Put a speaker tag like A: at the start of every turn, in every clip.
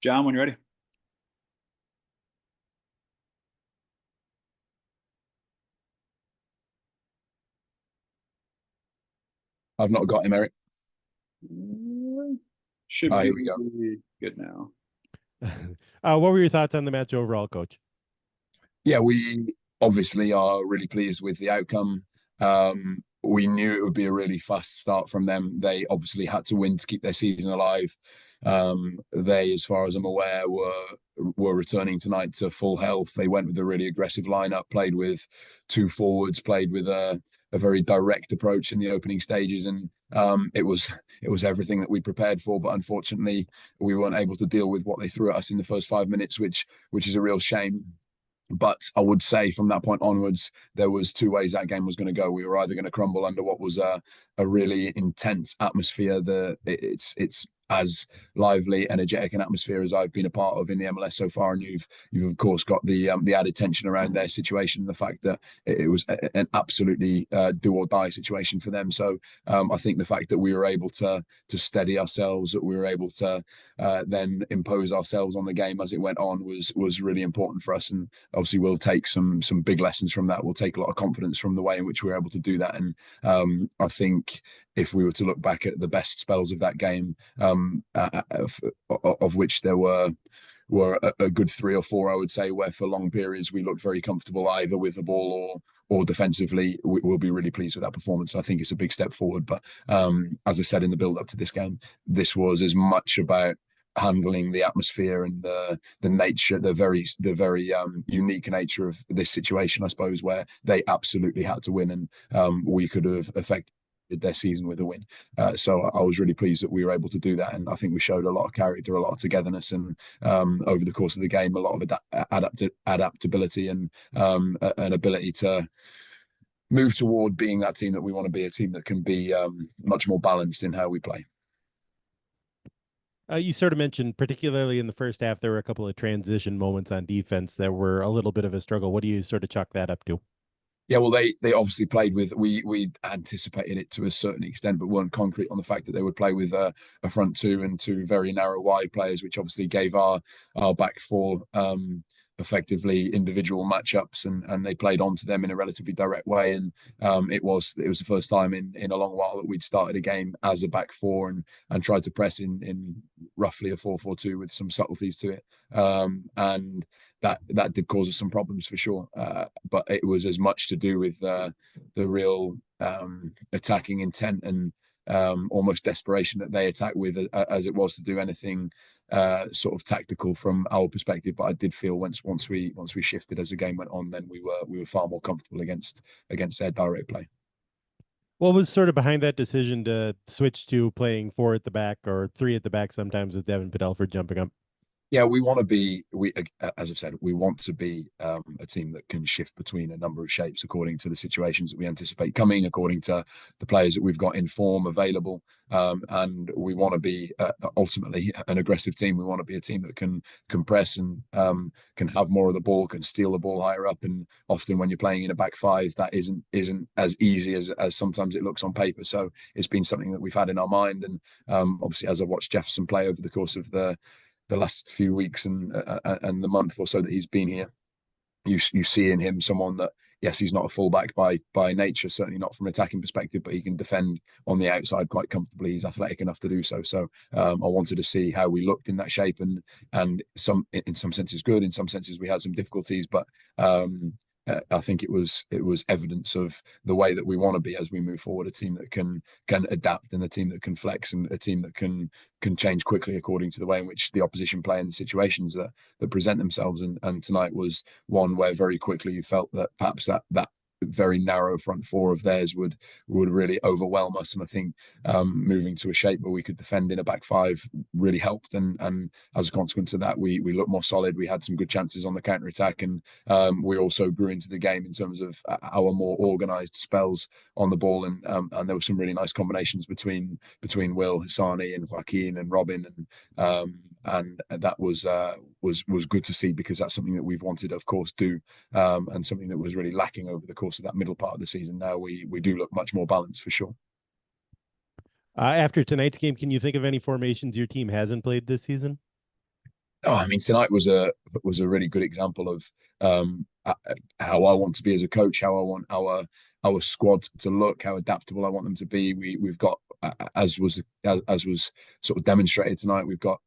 A: John, when you're ready.
B: I've not got him, Eric.
A: Should
B: Oh,
A: be
B: here we go.
A: good now.
C: What were your thoughts on the match overall, Coach?
B: Yeah, we obviously are really pleased with the outcome. We knew it would be a really fast start from them. They obviously had to win to keep their season alive. They, as far as I'm aware, were returning tonight to full health. They went with a really aggressive lineup, played with two forwards, played with a very direct approach in the opening stages, and it was everything that we prepared for. But unfortunately, we weren't able to deal with what they threw at us in the first 5 minutes, which is a real shame. But I would say from that point onwards, there was two ways that game was going to go. We were either going to crumble under what was a really intense atmosphere. It's as lively, energetic an atmosphere as I've been a part of in the MLS so far, and you've of course got the added tension around their situation, the fact that it was an absolutely do or die situation for them. So I think the fact that we were able to steady ourselves, that we were able to then impose ourselves on the game as it went on was really important for us, and obviously we'll take some big lessons from that. We'll take a lot of confidence from the way in which we were able to do that, and I think if we were to look back at the best spells of that game, of which there were a good three or four, I would say, where for long periods we looked very comfortable either with the ball or defensively, we'll be really pleased with that performance. I think it's a big step forward. But as I said in the build up to this game, this was as much about handling the atmosphere and the nature, the very unique nature of this situation, I suppose, where they absolutely had to win, and we could have affected their season with a win. So I was really pleased that we were able to do that, and I think we showed a lot of character, a lot of togetherness, and over the course of the game, a lot of adaptability and an ability to move toward being that team that we want to be, a team that can be much more balanced in how we play.
C: You sort of mentioned, particularly in the first half, there were a couple of transition moments on defense that were a little bit of a struggle. What do you sort of chalk that up to?
B: Yeah, well, they obviously played with, we anticipated it to a certain extent, but weren't concrete on the fact that they would play with a front two and two very narrow wide players, which obviously gave our back four effectively individual matchups, and they played onto them in a relatively direct way. And it was the first time in a long while that we'd started a game as a back four and tried to press in roughly a 4-4-2 with some subtleties to it. And that did cause us some problems for sure. But it was as much to do with the real attacking intent and almost desperation that they attacked with, as it was to do anything sort of tactical from our perspective. But I did feel once we shifted as the game went on, then we were far more comfortable against their direct play.
C: What was sort of behind that decision to switch to playing four at the back or three at the back sometimes with Devin Padelford jumping up?
B: Yeah, we want to be, as I've said, we want to be a team that can shift between a number of shapes according to the situations that we anticipate coming, according to the players that we've got in form available. And we want to be ultimately an aggressive team. We want to be a team that can press and can have more of the ball, can steal the ball higher up. And often when you're playing in a back five, that isn't as easy as sometimes it looks on paper. So it's been something that we've had in our mind. And obviously, as I've watched Jefferson play over the course of the last few weeks and the month or so that he's been here, you see in him someone that, yes, he's not a fullback by nature, certainly not from an attacking perspective, but he can defend on the outside quite comfortably. He's athletic enough to do so. So I wanted to see how we looked in that shape, and in some senses good, in some senses we had some difficulties, but I think it was evidence of the way that we want to be as we move forward, a team that can adapt, and a team that can flex, and a team that can change quickly according to the way in which the opposition play and the situations that present themselves. And tonight was one where very quickly you felt that perhaps that very narrow front four of theirs would really overwhelm us. And I think moving to a shape where we could defend in a back five really helped. And as a consequence of that, we looked more solid. We had some good chances on the counter attack, and we also grew into the game in terms of our more organised spells on the ball. And there were some really nice combinations between Will, Hassani, and Joaquin and Robin, and that was good to see, because that's something that we've wanted, of course, do, and something that was really lacking over the course of that middle part of the season. Now we do look much more balanced for sure.
C: After tonight's game, can you think of any formations your team hasn't played this season?
B: Oh, I mean, tonight was a really good example of how I want to be as a coach, how I want our squad to look, how adaptable I want them to be. We've got, as was sort of demonstrated tonight, we've got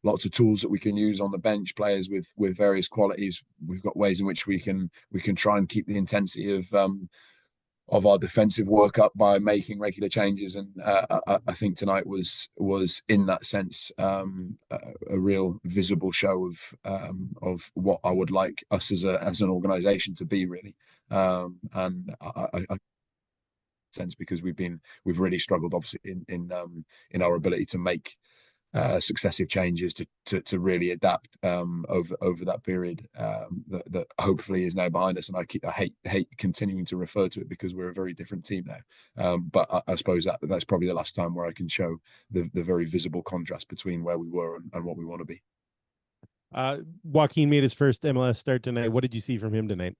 B: lots of tools that we can use on the bench, players with various qualities. We've got ways in which we can try and keep the intensity of our defensive work up by making regular changes. And I think tonight was in that sense a real visible show of what I would like us as an organisation to be really. And I sense because we've really struggled obviously in our ability to make successive changes to really adapt over that period that hopefully is now behind us. And I hate continuing to refer to it because we're a very different team now. But I suppose that's probably the last time where I can show the very visible contrast between where we were and what we want to be.
C: Joaquin made his first MLS start tonight. What did you see from him tonight?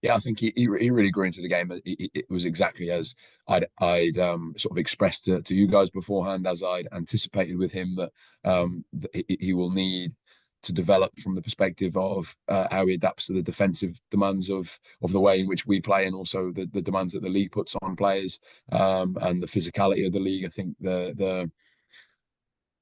B: Yeah, I think he really grew into the game. It was exactly as I'd sort of expressed to you guys beforehand, as I'd anticipated with him that he will need to develop from the perspective of how he adapts to the defensive demands of the way in which we play, and also the demands that the league puts on players, and the physicality of the league. I think the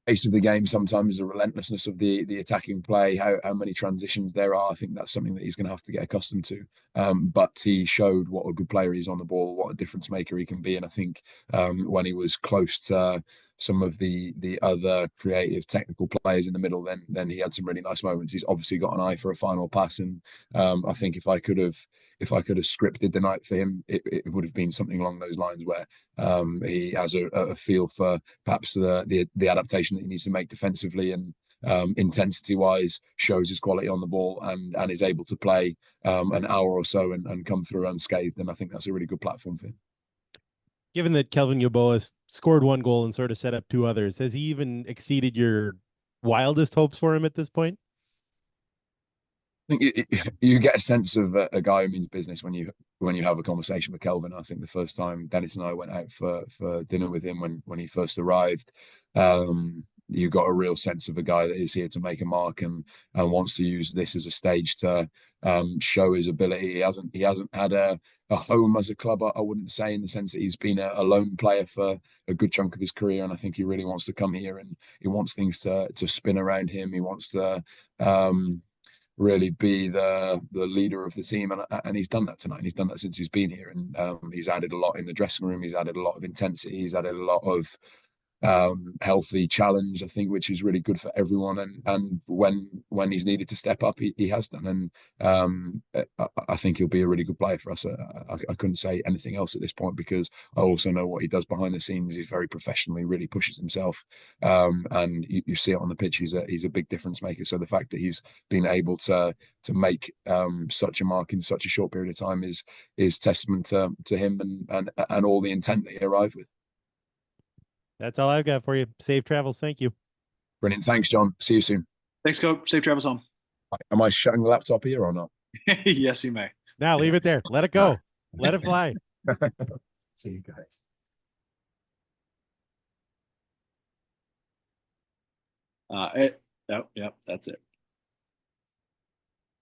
B: pace of the game sometimes, the relentlessness of the attacking play, how many transitions there are. I think that's something that he's going to have to get accustomed to. But he showed what a good player he is on the ball, what a difference maker he can be. And I think when he was close to some of the other creative technical players in the middle, then he had some really nice moments. He's obviously got an eye for a final pass, and I think if I could have scripted the night for him, it would have been something along those lines where he has a feel for perhaps the adaptation that he needs to make defensively, and intensity wise shows his quality on the ball, and is able to play an hour or so and come through unscathed. And I think that's a really good platform for him.
C: Given that Kelvin Yeboah scored one goal and sort of set up two others, has he even exceeded your wildest hopes for him at this point?
B: I think you get a sense of a guy who means business when you have a conversation with Kelvin. I think the first time Dennis and I went out for dinner with him when he first arrived, you got a real sense of a guy that is here to make a mark, and wants to use this as a stage to show his ability. He hasn't had a home as a club, I wouldn't say, in the sense that he's been a lone player for a good chunk of his career, and I think he really wants to come here, and he wants things to spin around him. He wants to really be the leader of the team, and he's done that tonight. He's done that since he's been here, and he's added a lot in the dressing room. He's added a lot of intensity. He's added a lot of healthy challenge, I think, which is really good for everyone. And when he's needed to step up, he has done. And I think he'll be a really good player for us. I couldn't say anything else at this point, because I also know what he does behind the scenes. He's very professional. He really pushes himself, and you see it on the pitch. He's a big difference maker. So the fact that he's been able to make such a mark in such a short period of time is testament to him and all the intent that he arrived with.
C: That's all I've got for you. Safe travels. Thank you.
B: Brilliant. Thanks, John. See you soon.
A: Thanks, Coach. Safe travels home.
B: Am I shutting the laptop here or not?
A: Yes, you may.
C: Now leave it there. Let it go. Let it fly.
B: See you guys.
A: Yep, that's it.